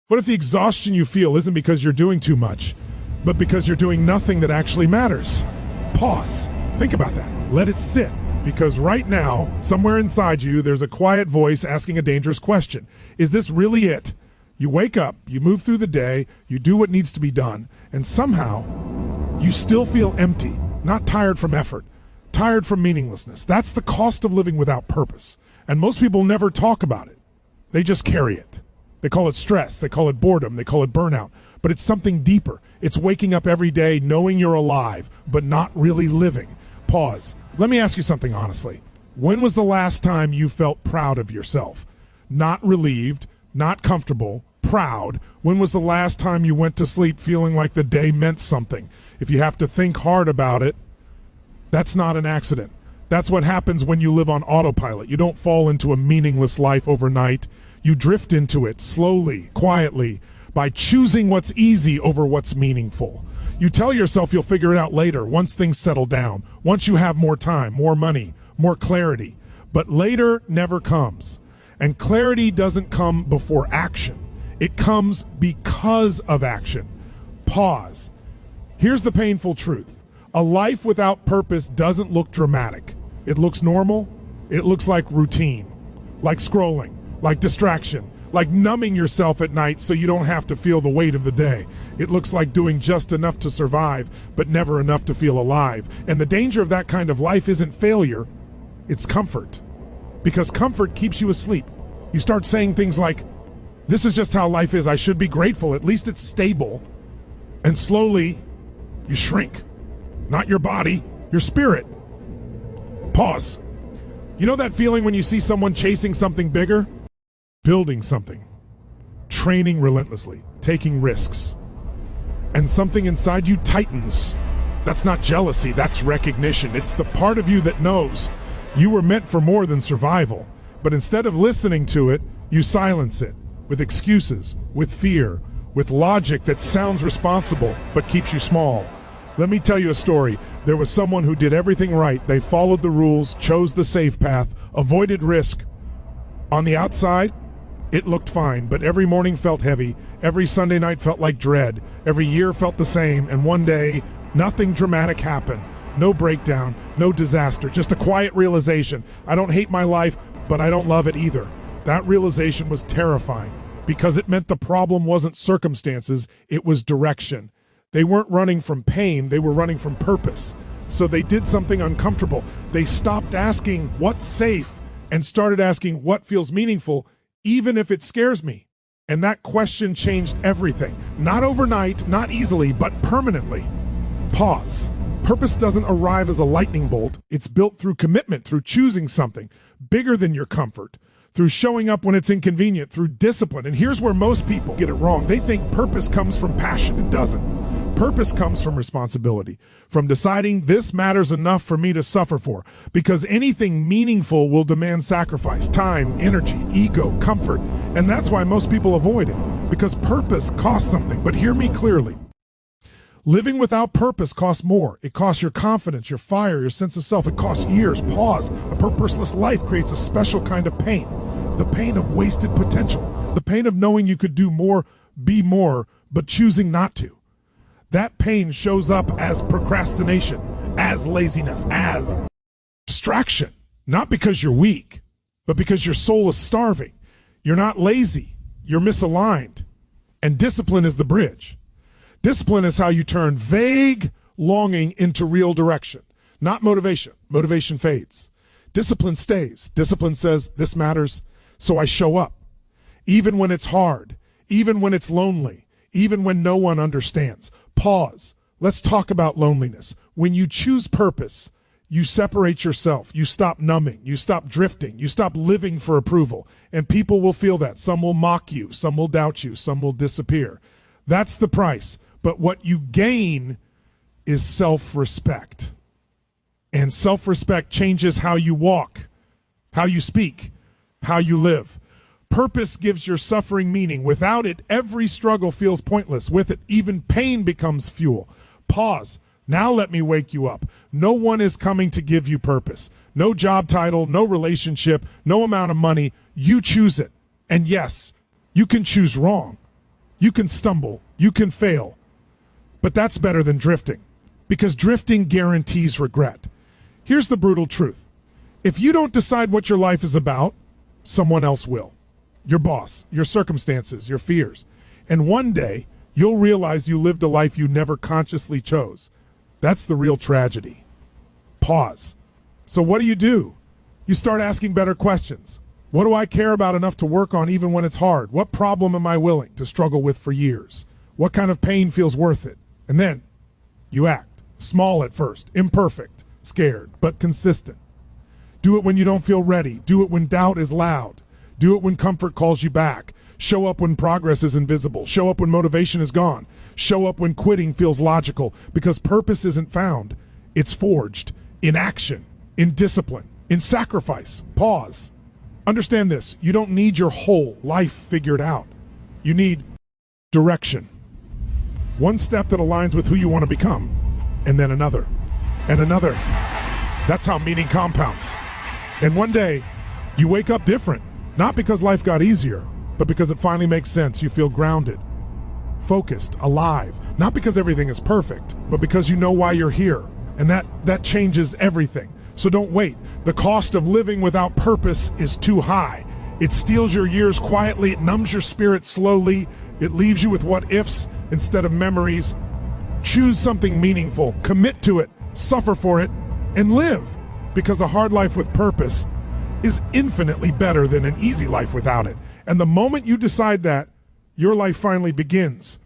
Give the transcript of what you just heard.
What if the exhaustion you feel isn't because you're doing too much, but because you're doing nothing that actually matters? Pause. Think about that. Let it sit. Because right now, somewhere inside you, there's a quiet voice asking a dangerous question. Is this really it? You wake up, you move through the day, you do what needs to be done, and somehow you still feel empty, not tired from effort, tired from meaninglessness. That's the cost of living without purpose. And most people never talk about it. They just carry it. They call it stress, they call it boredom, they call it burnout. But it's something deeper. It's waking up every day knowing you're alive, but not really living. Pause. Let me ask you something honestly. When was the last time you felt proud of yourself? Not relieved, not comfortable, proud. When was the last time you went to sleep feeling like the day meant something? If you have to think hard about it, that's not an accident. That's what happens when you live on autopilot. You don't fall into a meaningless life overnight. You drift into it slowly, quietly, by choosing what's easy over what's meaningful. You tell yourself you'll figure it out later, once things settle down, once you have more time, more money, more clarity. But later never comes. And clarity doesn't come before action. It comes because of action. Pause. Here's the painful truth. A life without purpose doesn't look dramatic. It looks normal. It looks like routine, like scrolling, like distraction, like numbing yourself at night so you don't have to feel the weight of the day. It looks like doing just enough to survive, but never enough to feel alive. And the danger of that kind of life isn't failure, it's comfort. Because comfort keeps you asleep. You start saying things like, this is just how life is, I should be grateful, at least it's stable. And slowly, you shrink. Not your body, your spirit. Pause. You know that feeling when you see someone chasing something bigger? Building something, training relentlessly, taking risks, and something inside you tightens. That's not jealousy, that's recognition. It's the part of you that knows you were meant for more than survival, but instead of listening to it, you silence it with excuses, with fear, with logic that sounds responsible but keeps you small. Let me tell you a story. There was someone who did everything right. They followed the rules, chose the safe path, avoided risk. On the outside, it looked fine, but every morning felt heavy. Every Sunday night felt like dread. Every year felt the same, and one day, nothing dramatic happened. No breakdown, no disaster, just a quiet realization. I don't hate my life, but I don't love it either. That realization was terrifying because it meant the problem wasn't circumstances, it was direction. They weren't running from pain, they were running from purpose. So they did something uncomfortable. They stopped asking what's safe and started asking what feels meaningful, even if it scares me. And that question changed everything. Not overnight, not easily, but permanently. Pause. Purpose doesn't arrive as a lightning bolt. It's built through commitment, through choosing something bigger than your comfort, through showing up when it's inconvenient, through discipline. And here's where most people get it wrong. They think purpose comes from passion. It doesn't. Purpose comes from responsibility, from deciding this matters enough for me to suffer for, because anything meaningful will demand sacrifice, time, energy, ego, comfort, and that's why most people avoid it, because purpose costs something. But hear me clearly. Living without purpose costs more. It costs your confidence, your fire, your sense of self. It costs years. Pause. A purposeless life creates a special kind of pain, the pain of wasted potential, the pain of knowing you could do more, be more, but choosing not to. That pain shows up as procrastination, as laziness, as distraction. Not because you're weak, but because your soul is starving. You're not lazy, you're misaligned. And discipline is the bridge. Discipline is how you turn vague longing into real direction, not motivation. Motivation fades. Discipline stays. Discipline says, this matters, so I show up. Even when it's hard, even when it's lonely, even when no one understands. Pause. Let's talk about loneliness. When you choose purpose, you separate yourself. You stop numbing. You stop drifting. You stop living for approval. And people will feel that. Some will mock you. Some will doubt you. Some will disappear. That's the price. But what you gain is self-respect. And self-respect changes how you walk, how you speak, how you live. Purpose gives your suffering meaning. Without it, every struggle feels pointless. With it, even pain becomes fuel. Pause. Now let me wake you up. No one is coming to give you purpose. No job title, no relationship, no amount of money. You choose it. And yes, you can choose wrong. You can stumble, you can fail, but that's better than drifting, because drifting guarantees regret. Here's the brutal truth. If you don't decide what your life is about, someone else will. Your boss, your circumstances, your fears. And one day, you'll realize you lived a life you never consciously chose. That's the real tragedy. Pause. So what do? You start asking better questions. What do I care about enough to work on even when it's hard? What problem am I willing to struggle with for years? What kind of pain feels worth it? And then you act. Small at first, imperfect, scared, but consistent. Do it when you don't feel ready. Do it when doubt is loud. Do it when comfort calls you back. Show up when progress is invisible. Show up when motivation is gone. Show up when quitting feels logical, because purpose isn't found. It's forged in action, in discipline, in sacrifice. Pause. Understand this. You don't need your whole life figured out. You need direction. One step that aligns with who you want to become, and then another, and another. That's how meaning compounds. And one day, you wake up different, not because life got easier, but because it finally makes sense. You feel grounded, focused, alive, not because everything is perfect, but because you know why you're here. And that changes everything. So don't wait. The cost of living without purpose is too high. It steals your years quietly. It numbs your spirit slowly. It leaves you with what ifs instead of memories. Choose something meaningful. Commit to it. Suffer for it. And live. Because a hard life with purpose is infinitely better than an easy life without it. And the moment you decide that, your life finally begins.